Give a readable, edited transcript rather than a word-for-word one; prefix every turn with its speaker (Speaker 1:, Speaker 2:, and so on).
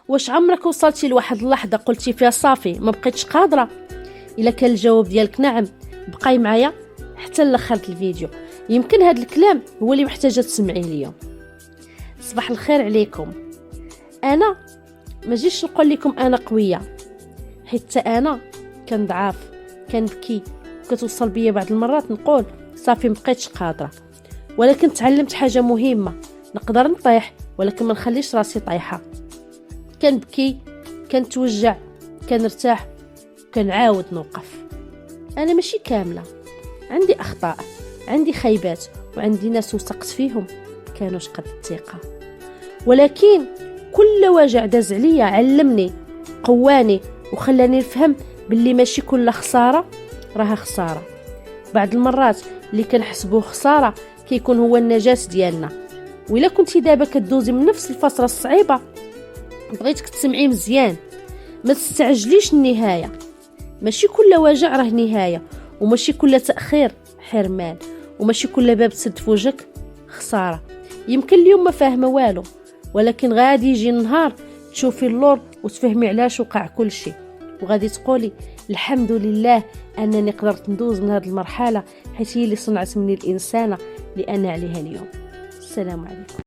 Speaker 1: واش عمرك وصلتي لواحد اللحظه قلتي فيها صافي ما بقيتش قادره؟ الا كان الجواب ديالك نعم، بقاي معايا حتى لاخر الفيديو، يمكن هذا الكلام هو اللي محتاجه تسمعيه اليوم. صباح الخير عليكم. انا ما جيش نقول لكم انا قويه، حتى انا كنضعف، كنبكي، كتوصل بيا بعض المرات نقول صافي مبقيتش قادره، ولكن تعلمت حاجه مهمه، نقدر نطيح ولكن ما نخليش راسي طايحه. كنبكي، كنتوجع، كنرتاح، كنعاود نوقف. انا ماشي كامله، عندي اخطاء، عندي خيبات، وعندي ناس وثقت فيهم كانوش قد الثقه، ولكن كل وجع داز عليا علمني، قواني، وخلاني نفهم باللي ماشي كل خساره راها خساره. بعض المرات اللي كنحسبوه خساره كيكون هو النجاة ديالنا. وإلا كنتي دابا كدوزي من نفس الفتره الصعيبه، بغيتك تسمعي مزيان، ما تستعجليش النهايه. ماشي كل وجع راه نهايه، وماشي كل تاخير حرمان، وماشي كل باب تسد في وجهك خساره. يمكن اليوم ما فاهمه والو، ولكن غادي يجي النهار تشوفي اللور وتفهمي علاش وقع كل شيء، وغادي تقولي الحمد لله انني قدرت ندوز من هذه المرحله، حيت هي اللي صنعت مني الانسانه اللي انا عليها اليوم. السلام عليكم.